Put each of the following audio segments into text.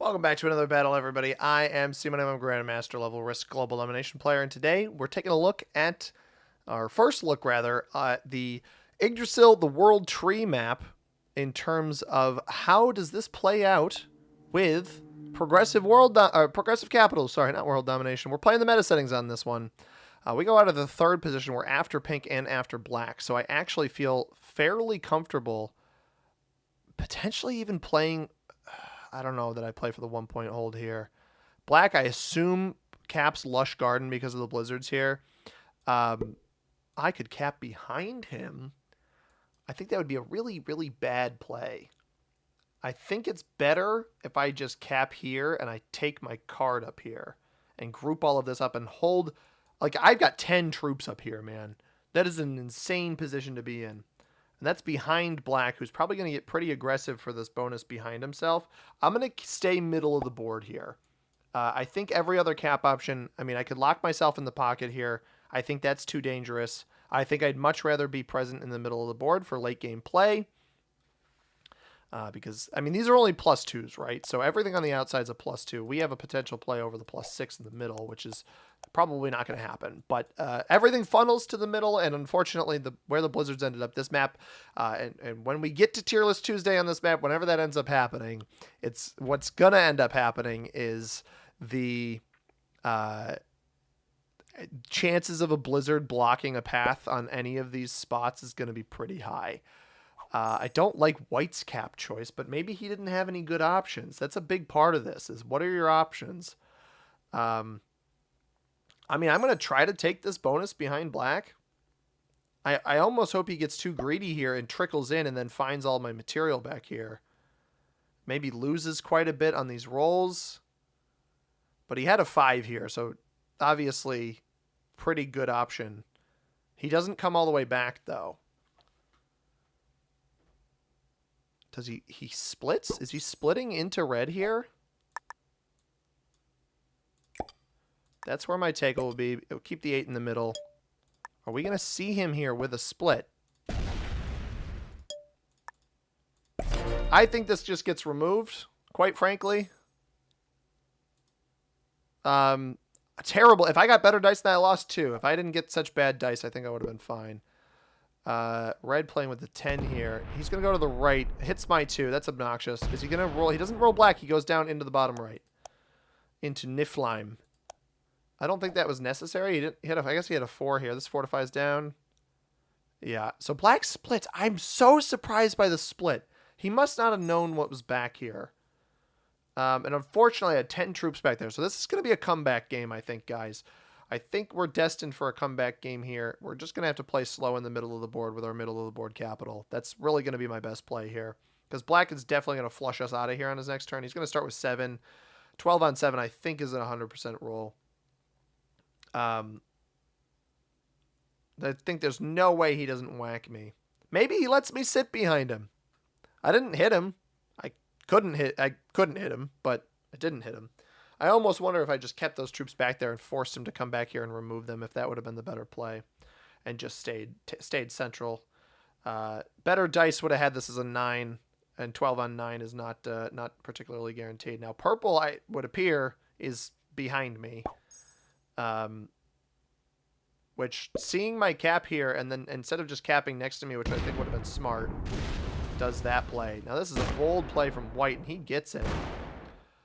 Welcome back to another battle, everybody. I am Simon. I'm a Grandmaster level Risk Global Domination player, and today we're taking a look at, our first look rather, at the Yggdrasil, the World Tree map in terms of how does this play out with progressive progressive capitals. Sorry, not world domination. We're playing the meta settings on this one. We go out of the third position. We're after pink and after black, so I actually feel fairly comfortable potentially even playing. I don't know that I play for the 1 point hold here. Black, I assume, caps Lush Garden because of the blizzards here. I could cap behind him. I think that would be a really, really bad play. I think it's better if I just cap here and I take my card up here and group all of this up and hold. Like, I've got 10 troops up here, man. That is an insane position to be in. And that's behind black, who's probably going to get pretty aggressive for this bonus behind himself. I'm going to stay middle of the board here. I think every other cap option, I mean, I could lock myself in the pocket here. I think that's too dangerous. I think I'd much rather be present in the middle of the board for late game play. Because, I mean, these are only +2s, right? So everything on the outside is a +2. We have a potential play over the +6 in the middle, which is probably not going to happen. But everything funnels to the middle, and unfortunately, where the blizzards ended up, this map, and when we get to Tier List Tuesday on this map, whenever that ends up happening, what's going to end up happening is the chances of a blizzard blocking a path on any of these spots is going to be pretty high. I don't like White's cap choice, but maybe he didn't have any good options. That's a big part of this, is what are your options? I mean, I'm going to try to take this bonus behind black. I almost hope he gets too greedy here and trickles in and then finds all my material back here. Maybe loses quite a bit on these rolls. But he had a 5 here, so obviously pretty good option. He doesn't come all the way back, though. Does he splits? Is he splitting into red here? That's where my take will be. It'll keep the 8 in the middle. Are we going to see him here with a split? I think this just gets removed, quite frankly. Terrible. If I got better dice, then I lost 2. If I didn't get such bad dice, I think I would have been fine. Red playing with the 10 here. He's going to go to the right. Hits my 2. That's obnoxious. Is he going to roll? He doesn't roll black. He goes down into the bottom right. Into Niflheim. I don't think that was necessary. I guess he had a 4 here. This fortifies down. Yeah. So black splits. I'm so surprised by the split. He must not have known what was back here. And unfortunately, I had 10 troops back there. So this is going to be a comeback game, I think, guys. I think we're destined for a comeback game here. We're just going to have to play slow in the middle of the board with our middle of the board capital. That's really going to be my best play here. Because black is definitely going to flush us out of here on his next turn. He's going to start with 7. 12 on 7, I think, is a 100% roll. I think there's no way he doesn't whack me. Maybe he lets me sit behind him. I didn't hit him. I couldn't hit him, but I didn't hit him. I almost wonder if I just kept those troops back there and forced him to come back here and remove them, if that would have been the better play, and just stayed central. Better dice would have had this as a 9, and 12 on 9 is not particularly guaranteed. Now purple, I would appear, is behind me, which, seeing my cap here and then instead of just capping next to me, which I think would have been smart, does that play. Now this is a bold play from white, and he gets it.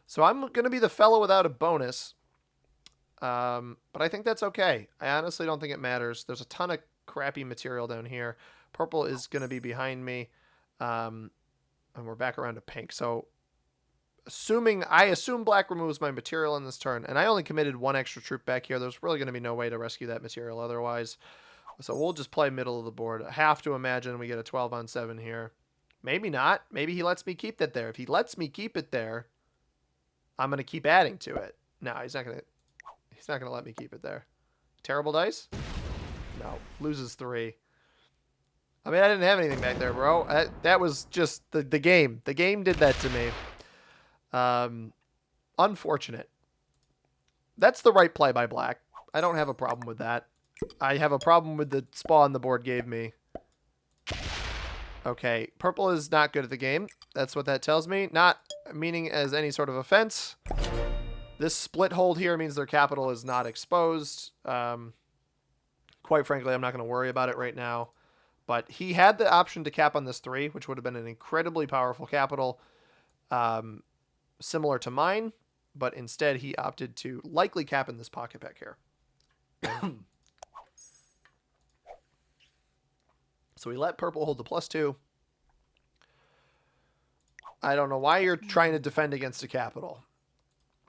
So I'm going to be the fellow without a bonus, but I think that's okay. I honestly don't think it matters. There's a ton of crappy material down here. Purple is going to be behind me, and we're back around to pink. So I assume black removes my material in this turn, and I only committed 1 extra troop back here. There's really going to be no way to rescue that material otherwise. So we'll just play middle of the board. I have to imagine we get a 12 on 7 here. Maybe not. Maybe he lets me keep that there. If he lets me keep it there, I'm going to keep adding to it. No, he's not going to let me keep it there. Terrible dice? No. Loses 3. I mean, I didn't have anything back there, bro. That was just the game. The game did that to me. Unfortunate. That's the right play by black. I don't have a problem with that. I have a problem with the spawn the board gave me. Okay, purple is not good at the game. That's what that tells me. Not meaning as any sort of offense. This split hold here means their capital is not exposed. Quite frankly, I'm not going to worry about it right now. But he had the option to cap on this 3, which would have been an incredibly powerful capital, similar to mine. But instead, he opted to likely cap in this pocket pack here. So we let purple hold the +2. I don't know why you're trying to defend against a capital.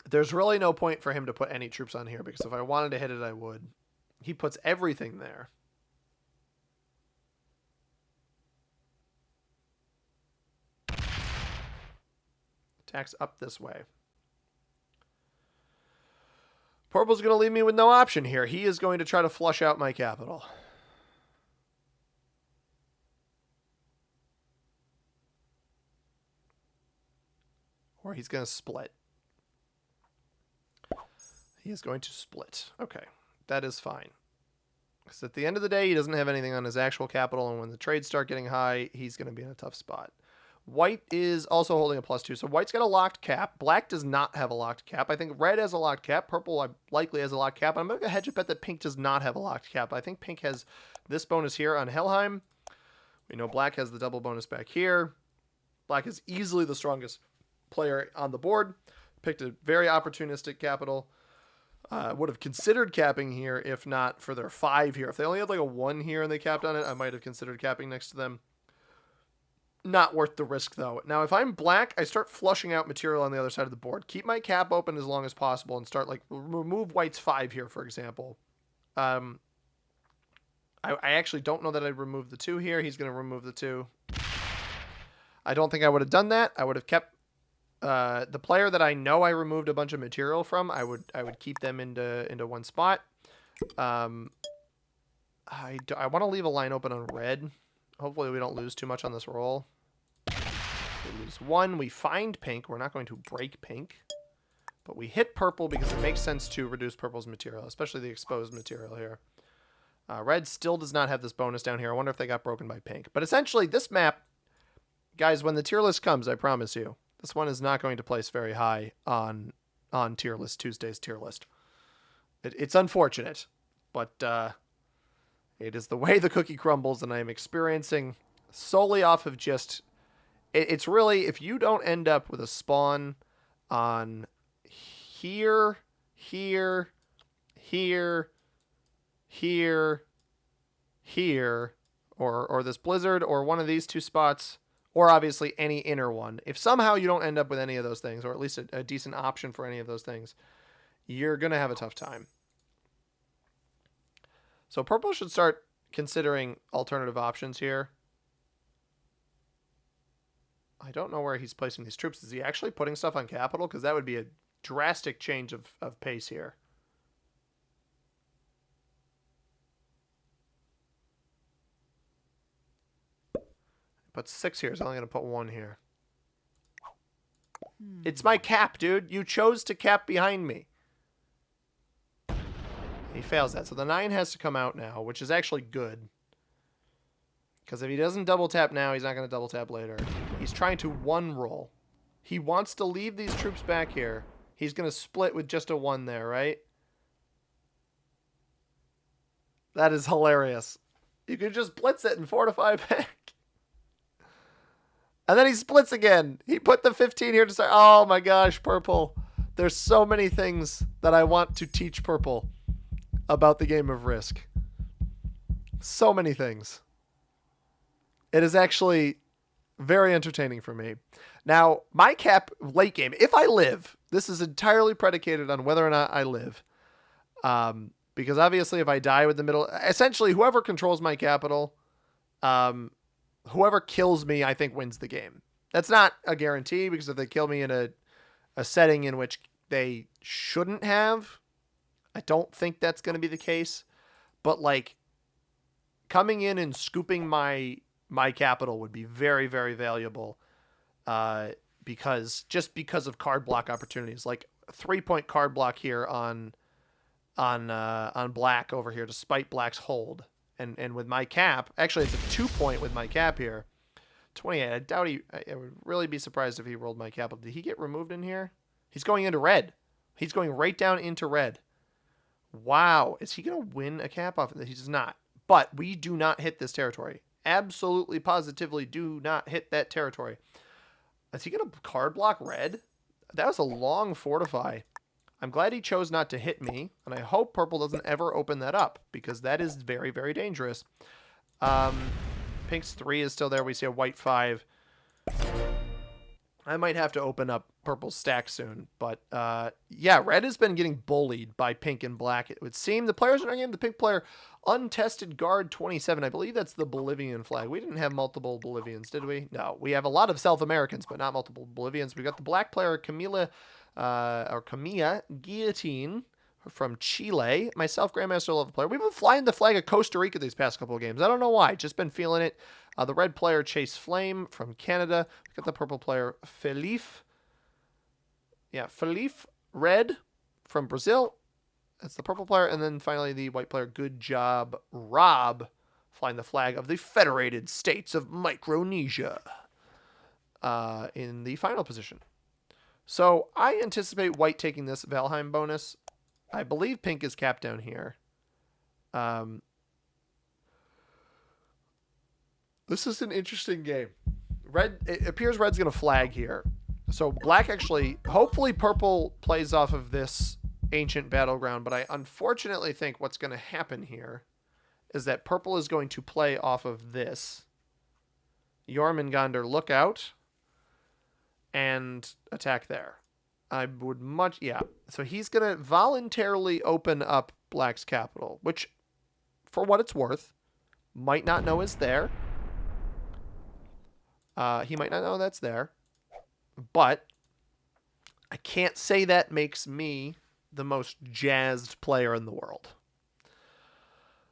There's really no point for him to put any troops on here, because if I wanted to hit it, I would. He puts everything there. Attacks up this way. Purple's going to leave me with no option here. He is going to try to flush out my capital. Or he's going to split. He is going to split. Okay, that is fine. Because at the end of the day, he doesn't have anything on his actual capital, and when the trades start getting high, he's going to be in a tough spot. White is also holding a +2, so white's got a locked cap. Black does not have a locked cap. I think red has a locked cap. Purple likely has a locked cap. I'm going to hedge a bet that pink does not have a locked cap. I think pink has this bonus here on Helheim. We know black has the double bonus back here. Black is easily the strongest player on the board. Picked a very opportunistic capital. Would have considered capping here if not for their 5 here. If they only had like a 1 here and they capped on it, I might have considered capping next to them. Not worth the risk, though. Now, if I'm black, I start flushing out material on the other side of the board. Keep my cap open as long as possible and start, like, remove white's 5 here, for example. I actually don't know that I'd remove the 2 here. He's going to remove the 2. I don't think I would have done that. I would have kept the player that I know I removed a bunch of material from. I would keep them into one spot. I want to leave a line open on red. Hopefully we don't lose too much on this roll. We lose 1. We find pink. We're not going to break pink. But we hit purple because it makes sense to reduce purple's material, especially the exposed material here. Red still does not have this bonus down here. I wonder if they got broken by pink. But essentially, this map, guys, when the tier list comes, I promise you, this one is not going to place very high on tier list Tuesday's tier list. It's unfortunate, but it is the way the cookie crumbles, and I am experiencing solely off of just... It's really, if you don't end up with a spawn on here, here, here, here, here, or this blizzard, or one of these 2 spots, or obviously any inner one. If somehow you don't end up with any of those things, or at least a decent option for any of those things, you're going to have a tough time. So purple should start considering alternative options here. I don't know where he's placing these troops. Is he actually putting stuff on capital? Because that would be a drastic change of pace here. Put 6 here. He's only going to put 1 here. It's my cap, dude. You chose to cap behind me. He fails that. So the 9 has to come out now, which is actually good. Because if he doesn't double tap now, he's not going to double tap later. He's trying to 1 roll. He wants to leave these troops back here. He's going to split with just a 1 there, right? That is hilarious. You could just blitz it and fortify back. And then he splits again. He put the 15 here to start. Oh my gosh, purple. There's so many things that I want to teach purple about the game of Risk. So many things. It is actually very entertaining for me. Now, my cap late game, if I live, this is entirely predicated on whether or not I live. Because obviously if I die with the middle, essentially whoever controls my capital, whoever kills me, I think wins the game. That's not a guarantee, because if they kill me in a setting in which they shouldn't have, I don't think that's going to be the case. But like coming in and scooping my capital would be very, very valuable, because of card block opportunities, like 3-point card block here on black over here, despite black's hold, and with my cap, actually it's a 2-point with my cap here 28. I doubt I would really be surprised if he rolled my capital. Did he get removed in here? He's going into red. He's going right down into red. Wow. Is he going to win a cap off of this? He does not. But we do not hit this territory. Absolutely, positively do not hit that territory. Is he going to card block red? That was a long fortify. I'm glad he chose not to hit me, and I hope purple doesn't ever open that up, because that is very, very dangerous. Pink's 3 is still there. We see a white 5. I might have to open up purple's stack soon, but yeah, red has been getting bullied by pink and black. It would seem the players in our game, the pink player, untested guard 27. I believe that's the Bolivian flag. We didn't have multiple Bolivians, did we? No, we have a lot of South Americans, but not multiple Bolivians. We got the black player Camilla Guillotine from Chile. Myself, Grandmaster level player. We've been flying the flag of Costa Rica these past couple of games. I don't know why. Just been feeling it. The red player Chase Flame from Canada. We got the purple player Felipe. Yeah, Felipe Red from Brazil. That's the purple player. And then finally the white player Good Job Rob, flying the flag of the Federated States of Micronesia in the final position. So I anticipate white taking this Valheim bonus. I believe pink is capped down here. This is an interesting game. Red, it appears red's going to flag here. So black actually, hopefully purple plays off of this ancient battleground, but I unfortunately think what's going to happen here is that purple is going to play off of this. Jormungandr, look out, and attack there. I would much, yeah. So he's going to voluntarily open up black's capital, which, for what it's worth, might not know is there. He might not know that's there. But I can't say that makes me the most jazzed player in the world.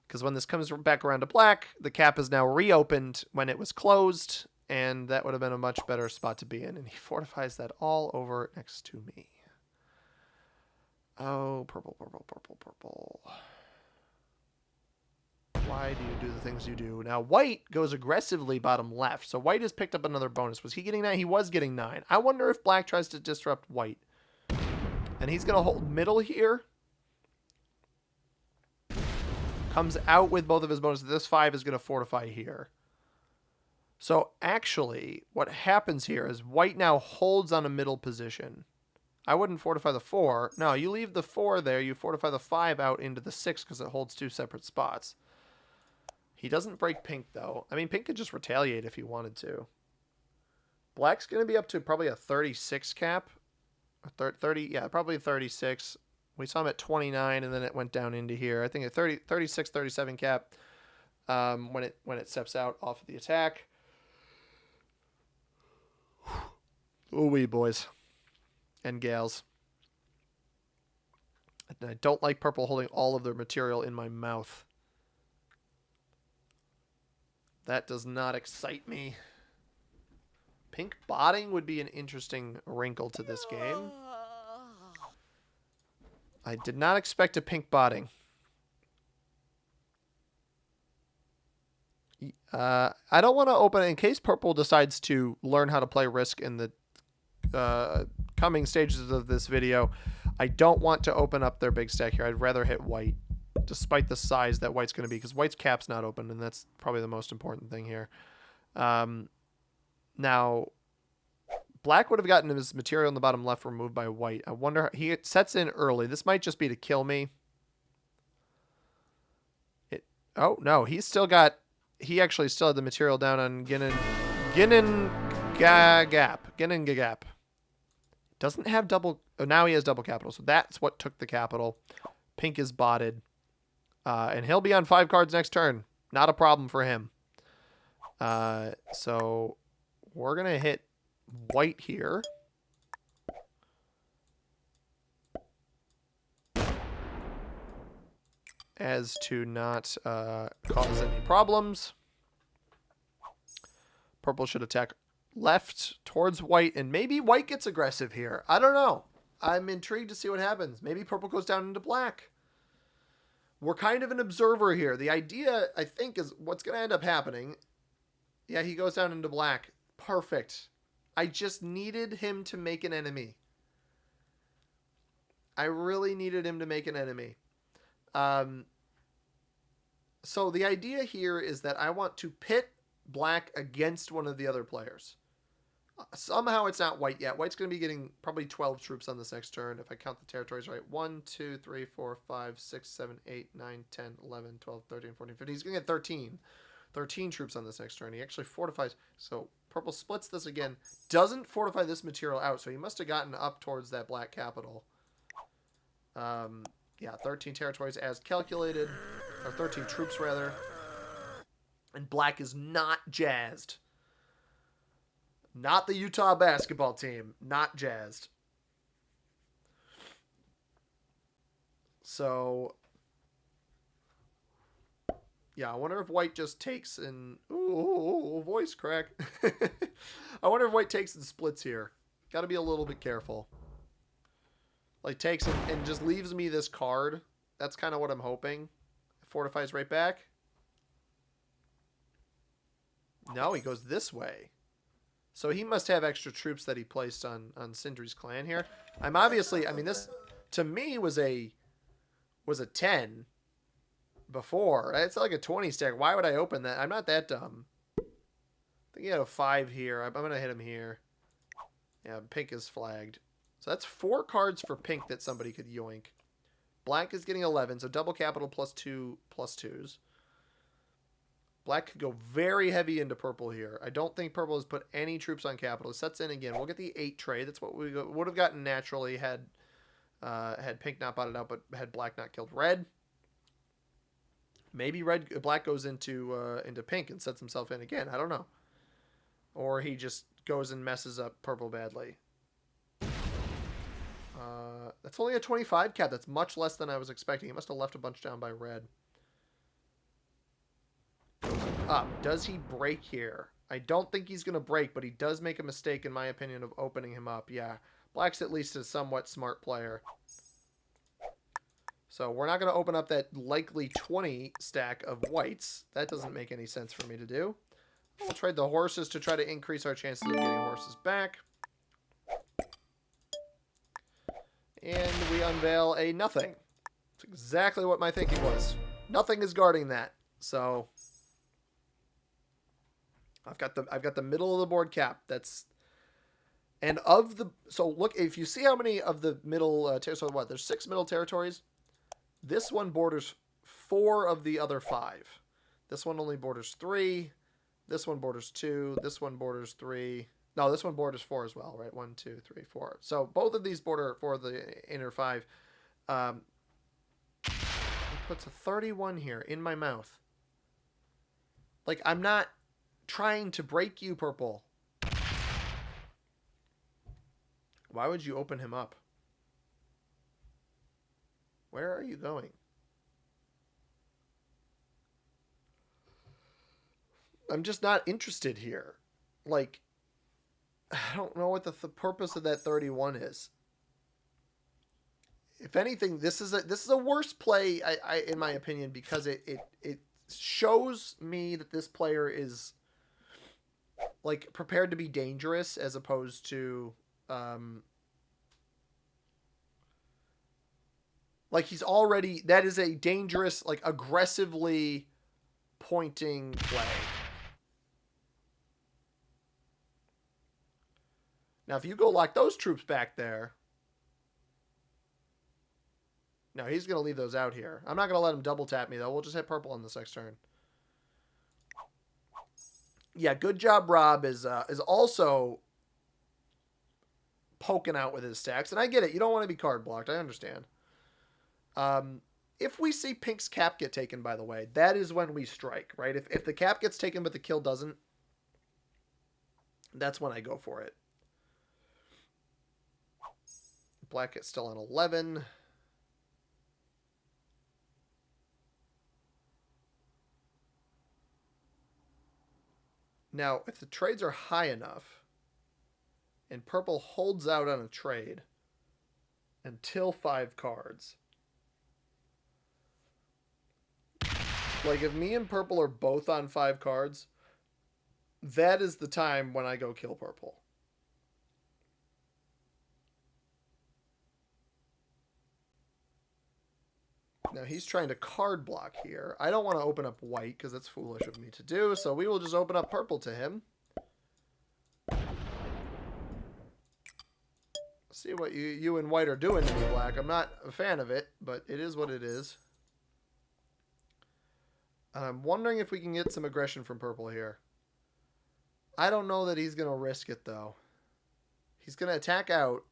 Because when this comes back around to black, the cap is now reopened when it was closed, and that would have been a much better spot to be in. And he fortifies that all over next to me. Oh, purple, purple, purple, purple. Why do you do the things you do? Now, white goes aggressively bottom left. So white has picked up another bonus. Was he getting 9? He was getting 9. I wonder if black tries to disrupt white. And he's going to hold middle here. Comes out with both of his bonuses. This 5 is going to fortify here. So actually, what happens here is white now holds on a middle position. I wouldn't fortify the 4. No, you leave the 4 there. You fortify the 5 out into the 6 because it holds 2 separate spots. He doesn't break pink, though. I mean, pink could just retaliate if he wanted to. Black's going to be up to probably a 36 cap. 30, yeah, probably 36. We saw him at 29, and then it went down into here. I think a 36, 37 cap when it steps out off of the attack. Ooh-wee, boys and gals. And I don't like purple holding all of their material in my mouth. That does not excite me. Pink botting would be an interesting wrinkle to this game. I did not expect a pink botting. I don't want to open it in case purple decides to learn how to play Risk in the coming stages of this video. I don't want to open up their big stack here. I'd rather hit white, despite the size that white's going to be, because white's cap's not open, and that's probably the most important thing here. Now, black would have gotten his material in the bottom left removed by white. I wonder, he sets in early. This might just be to kill me. Oh, no, he's still got, he actually still had the material down on Gap. Doesn't have double, oh, now he has double capital, so that's what took the capital. Pink is botted. And he'll be on 5 cards next turn. Not a problem for him. So we're going to hit white here. As to not cause any problems. Purple should attack left towards white, and maybe white gets aggressive here. I don't know. I'm intrigued to see what happens. Maybe purple goes down into black. We're kind of an observer here. The idea, I think, is what's going to end up happening Yeah, he goes down into black. Perfect. I just needed him to make an enemy. I really needed him to make an enemy. So the idea here is that I want to pit black against one of the other players. Somehow it's not white yet. White's going to be getting probably 12 troops on this next turn, if I count the territories right. 1, 2, 3, 4, 5, 6, 7, 8, 9, 10, 11, 12, 13, 14, 15. He's going to get 13. 13 troops on this next turn. He actually fortifies. So purple splits this again. Doesn't fortify this material out, so he must have gotten up towards that black capital. Yeah, 13 territories as calculated. Or 13 troops, rather. And black is not jazzed. Not the Utah basketball team. Not jazzed. So, yeah, I wonder if white just takes and... Ooh, voice crack. I wonder if white takes and splits here. Got to be a little bit careful. Like, takes and just leaves me this card. That's kind of what I'm hoping. Fortifies right back. No, he goes this way. So he must have extra troops that he placed on Sindri's clan here. I'm obviously... I mean, this, to me, was a 10 before. It's like a 20 stack. Why would I open that? I'm not that dumb. I think he had a 5 here. I'm going to hit him here. Yeah, pink is flagged. So that's 4 cards for pink that somebody could yoink. Black is getting 11, so double capital plus 2 plus 2s. Black could go very heavy into purple here. I don't think purple has put any troops on capital. It sets in again. We'll get the 8 trade. That's what we would have gotten naturally had pink not botted out, but had black not killed red. Maybe black goes into pink and sets himself in again. I don't know. Or he just goes and messes up purple badly. That's only a 25 cap. That's much less than I was expecting. He must have left a bunch down by red. Up. Does he break here? I don't think he's going to break, but he does make a mistake, in my opinion, of opening him up. Yeah. Black's at least a somewhat smart player. So we're not going to open up that likely 20 stack of whites. That doesn't make any sense for me to do. We'll trade the horses to try to increase our chances of getting horses back. And we unveil a nothing. That's exactly what my thinking was. Nothing is guarding that. So I've got the middle of the board cap. That's, and of the, so look, if you see how many of the middle so what, there's 6 middle territories. This one borders 4 of the other 5. This one only borders 3. This one borders 2. This one borders 3. No, this one borders 4 as well, right? 1, 2, 3, 4. So both of these border for the inner 5. He puts a 31 here in my mouth. Like, I'm not trying to break you, purple. Why would you open him up? Where are you going? I'm just not interested here. Like, I don't know what the purpose of that 31 is. If anything, this is a worse play, in my opinion, because it shows me that this player is like prepared to be dangerous as opposed to like he's already, that is a dangerous, like aggressively pointing play. Now, if you go lock those troops back there... No, he's going to leave those out here. I'm not going to let him double tap me, though. We'll just hit purple on this next turn. Yeah, good job, Rob, is also poking out with his stacks. And I get it. You don't want to be card blocked. I understand. If we see pink's cap get taken, by the way, that is when we strike, right? If the cap gets taken but the kill doesn't, that's when I go for it. Black is still on 11. Now, if the trades are high enough and purple holds out on a trade until 5 cards, like if me and purple are both on 5 cards, that is the time when I go kill purple. Now he's trying to card block here. I don't want to open up white because that's foolish of me to do, so we will just open up purple to him. See what you and white are doing to me, black. I'm not a fan of it, but it is what it is. And I'm wondering if we can get some aggression from purple here. I don't know that he's going to risk it, though. He's going to attack out.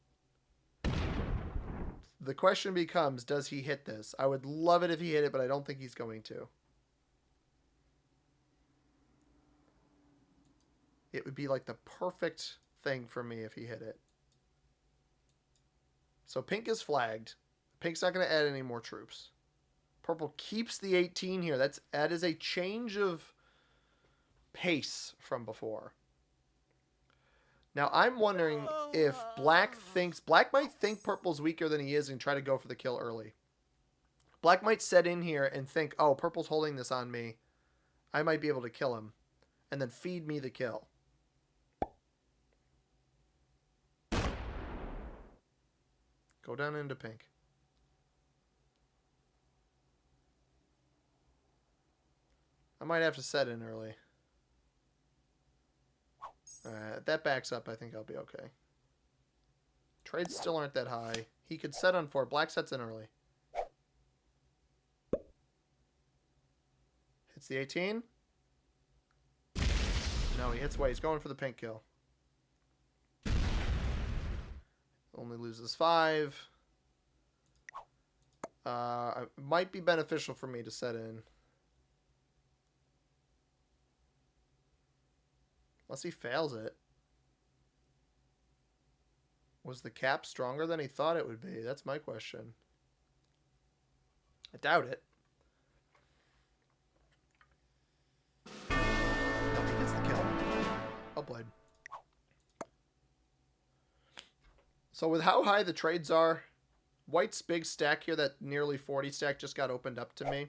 The question becomes, does he hit this? I would love it if he hit it, but I don't think he's going to. It would be like the perfect thing for me if he hit it. So pink is flagged. Pink's not going to add any more troops. Purple keeps the 18 here. That is a change of pace from before. Now, I'm wondering if black might think purple's weaker than he is and try to go for the kill early. Black might set in here and think, oh, purple's holding this on me. I might be able to kill him. And then feed me the kill. Go down into pink. I might have to set in early. Alright, if that backs up, I think I'll be okay. Trades still aren't that high. He could set on 4. Black sets in early. Hits the 18. No, he hits white. He's going for the pink kill. Only loses 5. It might be beneficial for me to set in. Unless he fails it. Was the cap stronger than he thought it would be? That's my question. I doubt it. No, he gets the kill. Well played. So with how high the trades are, white's big stack here, that nearly 40 stack, just got opened up to me.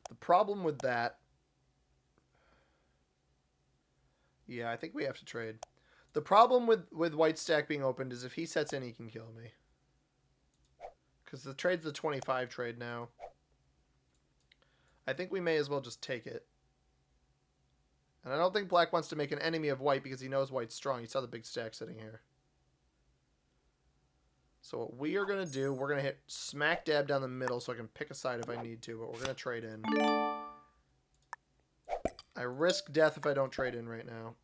The problem with that... Yeah, I think we have to trade. The problem with white stack being opened is if he sets in, he can kill me. Because the trade's the 25 trade now. I think we may as well just take it. And I don't think black wants to make an enemy of white because he knows white's strong. He saw the big stack sitting here. So what we are going to do, we're going to hit smack dab down the middle so I can pick a side if I need to. But we're going to trade in. I risk death if I don't trade in right now.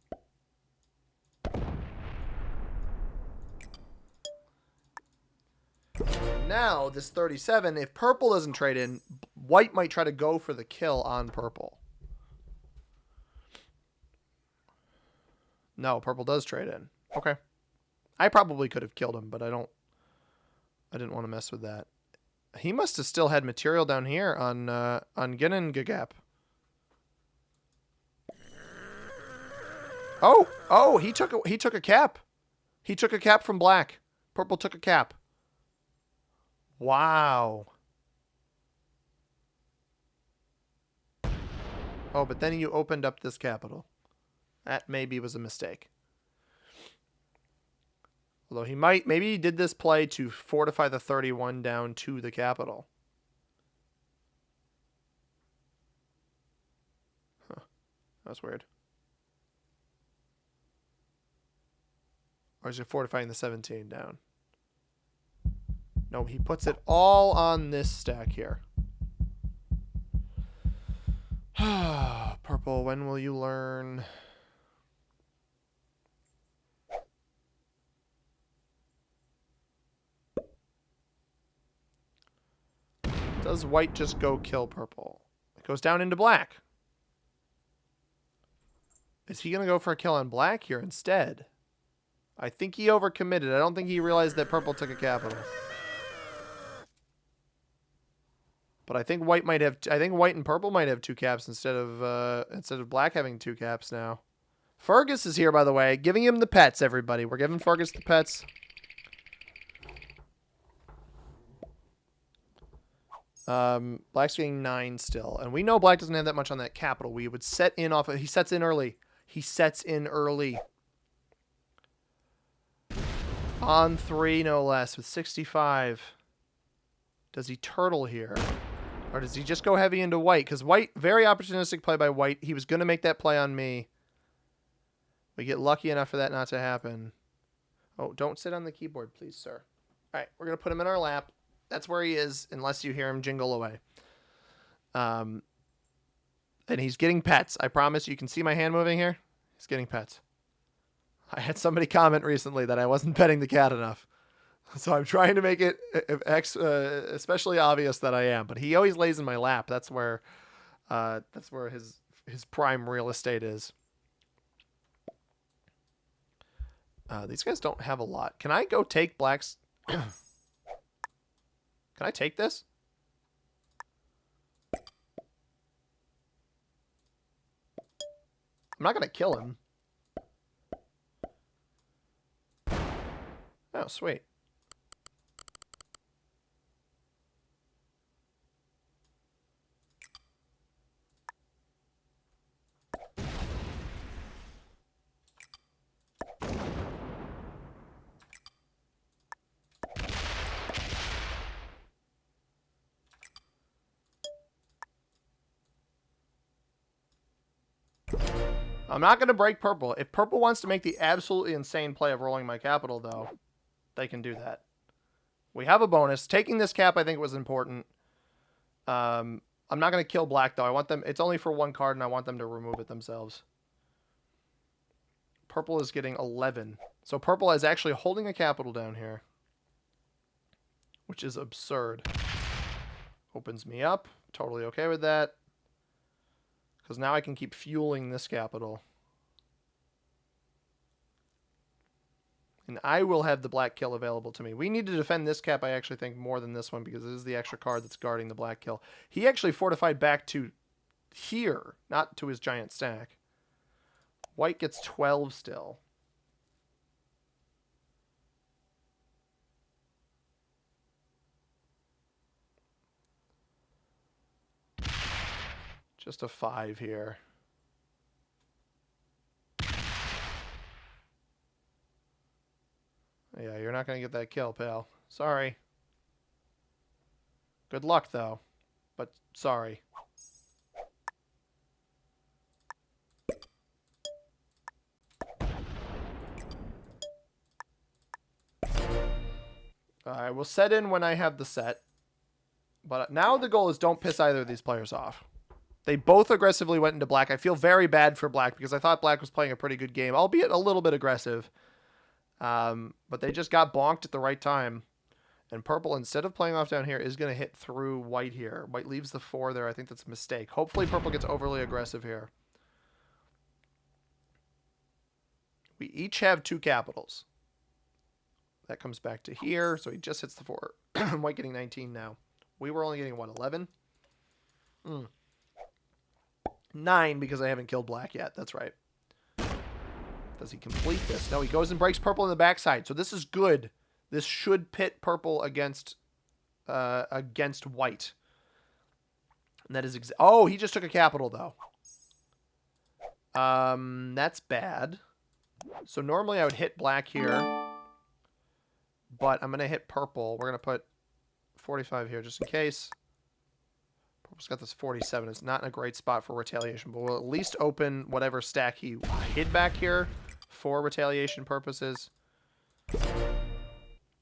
Now, this 37, if purple doesn't trade in, white might try to go for the kill on purple. No, purple does trade in. Okay. I probably could have killed him, but I didn't want to mess with that. He must have still had material down here on Ginnungagap. Oh, he took a cap. He took a cap from black. Purple took a cap. Wow. Oh, but then you opened up this capital. That maybe was a mistake. Although maybe he did this play to fortify the 31 down to the capital. Huh. That's weird. Or is it fortifying the 17 down? No, he puts it all on this stack here. Purple, when will you learn? Does white just go kill purple? It goes down into black. Is he going to go for a kill on black here instead? I think he overcommitted. I don't think he realized that purple took a capital. But I think white might have. I think white and purple might have 2 caps instead of black having 2 caps now. Fergus is here, by the way, giving him the pets. Everybody, we're giving Fergus the pets. Black's getting 9 still. And we know black doesn't have that much on that capital. We would set in off of... He sets in early. He sets in early. On 3, no less, with 65. Does he turtle here? Or does he just go heavy into white? Because white, very opportunistic play by white. He was going to make that play on me. We get lucky enough for that not to happen. Oh, don't sit on the keyboard, please, sir. All right, we're going to put him in our lap. That's where he is, unless you hear him jingle away. And he's getting pets. I promise. You can see my hand moving here. He's getting pets. I had somebody comment recently that I wasn't petting the cat enough. So I'm trying to make it especially obvious that I am. But he always lays in my lap. That's where his prime real estate is. These guys don't have a lot. Can I go take black's... Can I take this? I'm not going to kill him. Oh, sweet. I'm not going to break purple. If purple wants to make the absolutely insane play of rolling my capital, though, they can do that. We have a bonus. Taking this cap, I think, was important. I'm not going to kill black, though. I want them... It's only for 1 card, and I want them to remove it themselves. Purple is getting 11. So purple is actually holding a capital down here, which is absurd. Opens me up. Totally okay with that. Because now I can keep fueling this capital. And I will have the black kill available to me. We need to defend this cap, I actually think, more than this one, because it is the extra card that's guarding the black kill. He actually fortified back to here, not to his giant stack. White gets 12 still. Just a 5 here. Yeah, you're not going to get that kill, pal. Sorry. Good luck, though. But sorry. I will set in when I have the set. But now the goal is don't piss either of these players off. They both aggressively went into black. I feel very bad for black because I thought black was playing a pretty good game, albeit a little bit aggressive. But they just got bonked at the right time. And purple, instead of playing off down here, is going to hit through white here. White leaves the 4 there. I think that's a mistake. Hopefully purple gets overly aggressive here. We each have 2 capitals. That comes back to here. So he just hits the 4. White getting 19 now. We were only getting, what, 11? 9 because I haven't killed black yet. That's right. Does he complete this? No, he goes and breaks purple in the backside. So this is good. This should pit purple against white. And that is oh, he just took a capital though. That's bad. So normally I would hit black here, but I'm gonna hit purple. We're gonna put 45 here just in case. Purple's got this 47. It's not in a great spot for retaliation, but we'll at least open whatever stack he hid back here for retaliation purposes.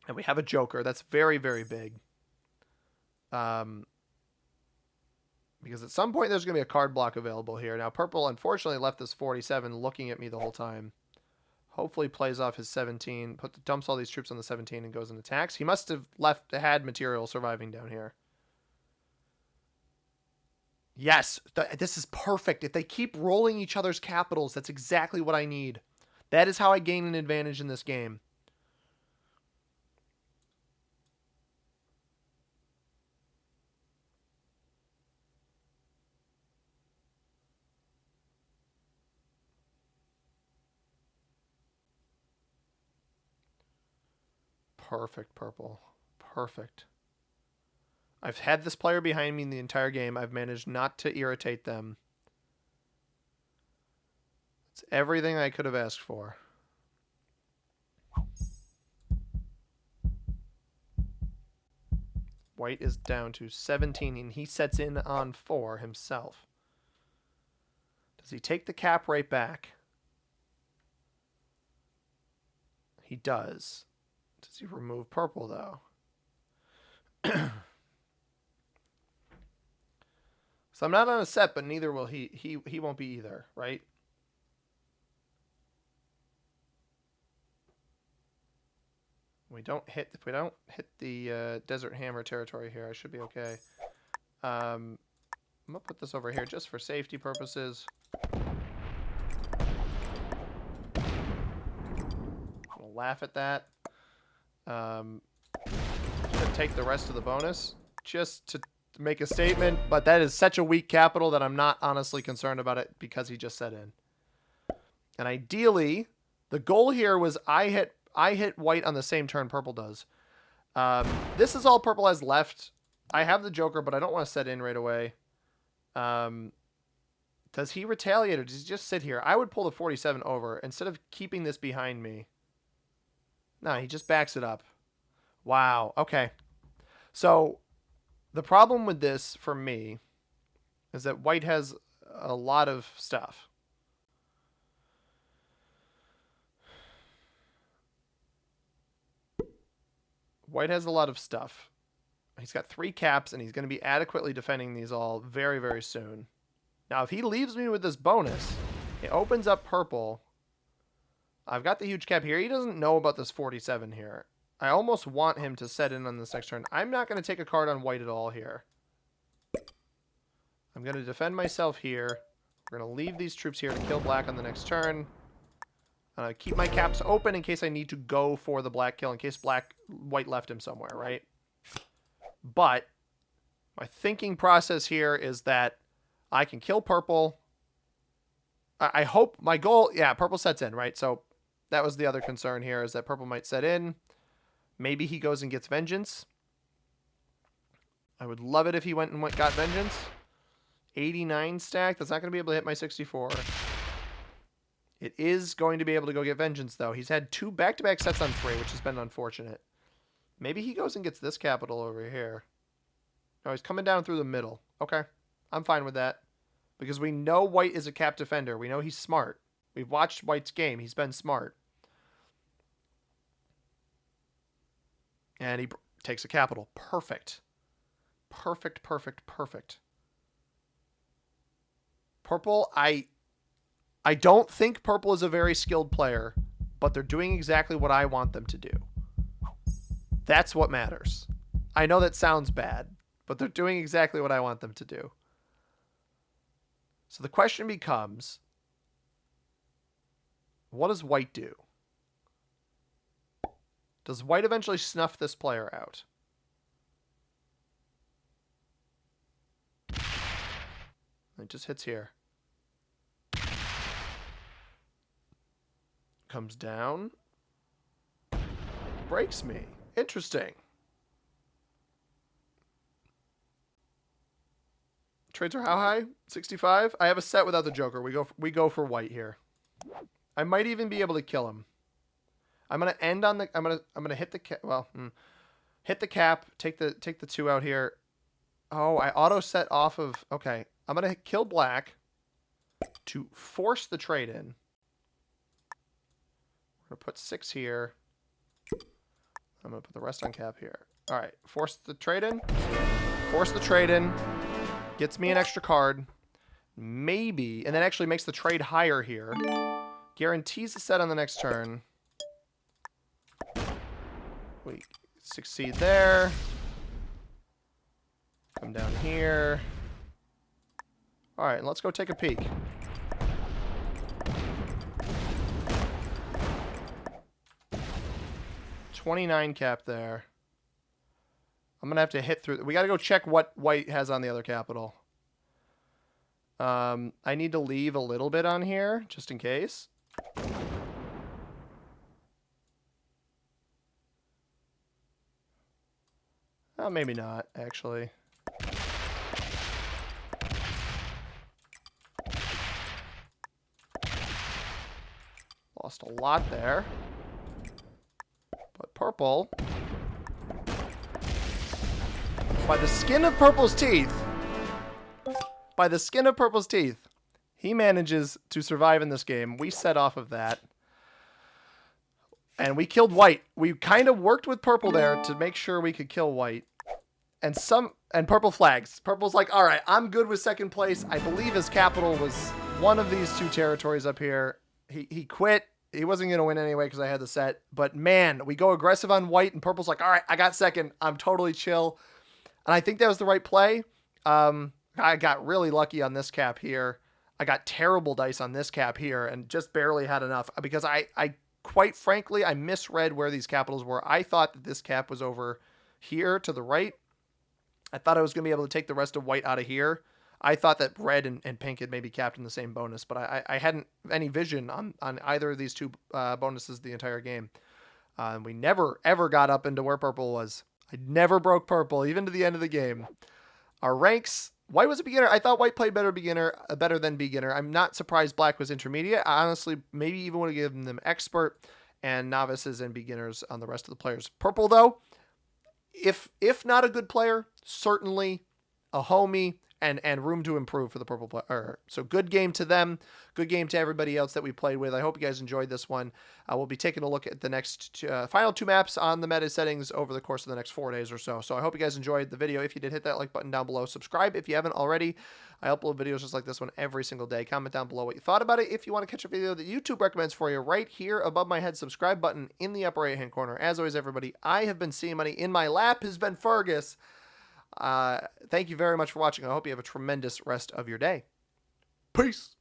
And we have a joker. That's very, very big. Because at some point there's going to be a card block available here. Now, purple unfortunately left this 47 looking at me the whole time. Hopefully plays off his 17, dumps all these troops on the 17 and goes and attacks. He must have had material surviving down here. Yes, this is perfect. If they keep rolling each other's capitals, that's exactly what I need. That is how I gain an advantage in this game. Perfect, purple. Perfect. I've had this player behind me the entire game. I've managed not to irritate them. It's everything I could have asked for. White is down to 17, and he sets in on 4 himself. Does he take the cap right back? He does. Does he remove purple, though? So I'm not on a set, but neither will he. He won't be either, right? If we don't hit the Desert Hammer territory here, I should be okay. I'm gonna put this over here just for safety purposes. I'm gonna laugh at that. Gonna take the rest of the bonus just to make a statement, but that is such a weak capital that I'm not honestly concerned about it because he just set in. And ideally, the goal here was I hit white on the same turn purple does. This is all purple has left. I have the Joker, but I don't want to set in right away. Does he retaliate or does he just sit here? I would pull the 47 over instead of keeping this behind me. No, he just backs it up. Wow. Okay. So the problem with this for me is that white has a lot of stuff. White has a lot of stuff. He's got 3 caps, and he's going to be adequately defending these all very, very soon. Now, if he leaves me with this bonus, it opens up purple. I've got the huge cap here. He doesn't know about this 47 here. I almost want him to set in on this next turn. I'm not going to take a card on white at all here. I'm going to defend myself here. We're going to leave these troops here to kill black on the next turn. Keep my caps open in case I need to go for the black kill, in case white left him somewhere, right? But my thinking process here is that I can kill purple. I hope my goal, yeah, purple sets in, right? So that was the other concern here, is that purple might set in. Maybe he goes and gets vengeance. I would love it if he went and got vengeance. 89 stack. That's not going to be able to hit my 64. It is going to be able to go get vengeance, though. He's had 2 back-to-back sets on 3, which has been unfortunate. Maybe he goes and gets this capital over here. No, he's coming down through the middle. Okay, I'm fine with that. Because we know white is a cap defender. We know he's smart. We've watched white's game. He's been smart. And he takes a capital. Perfect. Perfect, perfect, perfect. Purple, I don't think purple is a very skilled player, but they're doing exactly what I want them to do. That's what matters. I know that sounds bad, but they're doing exactly what I want them to do. So the question becomes, what does white do? Does white eventually snuff this player out? It just hits here. Comes down. Breaks me. Interesting. Trades are how high? 65? I have a set without the Joker. We go for white here. I might even be able to kill him. I'm gonna end on the. I'm gonna hit the cap. Well, hit the cap. Take the 2 out here. Oh, I auto set off of. Okay, I'm gonna kill black to force the trade in. We're gonna put 6 here. I'm gonna put the rest on cap here. All right, force the trade in. Force the trade in. Gets me an extra card. Maybe, and that actually makes the trade higher here. Guarantees a set on the next turn. We succeed there. Come down here. All right, let's go take a peek. $29 cap there. I'm going to have to hit through. We got to go check what white has on the other capital. I need to leave a little bit on here, just in case. Oh, maybe not, actually. Lost a lot there. But purple, by the skin of purple's teeth, he manages to survive in this game. We set off of that. And we killed white. We kind of worked with purple there to make sure we could kill white. And purple flags. Purple's like, all right, I'm good with second place. I believe his capital was one of these two territories up here. He quit. He wasn't going to win anyway because I had the set. But man, we go aggressive on white, and purple's like, all right, I got second. I'm totally chill. And I think that was the right play. I got really lucky on this cap here. I got terrible dice on this cap here and just barely had enough because I quite frankly, I misread where these capitals were. I thought that this cap was over here to the right. I thought I was going to be able to take the rest of white out of here. I thought that red and pink had maybe capped in the same bonus, but I hadn't any vision on either of these two bonuses the entire game. We never, ever got up into where purple was. I never broke purple, even to the end of the game. Our ranks, white was a beginner. I thought white played better than beginner. I'm not surprised black was intermediate. I honestly maybe even would have given them expert and novices and beginners on the rest of the players. Purple, though, if not a good player, certainly a homie and room to improve for the purple player. So good game to them. Good game to everybody else that we played with. I hope you guys enjoyed this one. We'll be taking a look at the next final two maps on the meta settings over the course of the next 4 days or so. So I hope you guys enjoyed the video. If you did, hit that like button down below. Subscribe if you haven't already. I upload videos just like this one every single day. Comment down below what you thought about it. If you want to catch a video that YouTube recommends for you, right here above my head, subscribe button in the upper right-hand corner. As always, everybody, I have been seeing money. In my lap has been Fergus. Thank you very much for watching. I hope you have a tremendous rest of your day. Peace.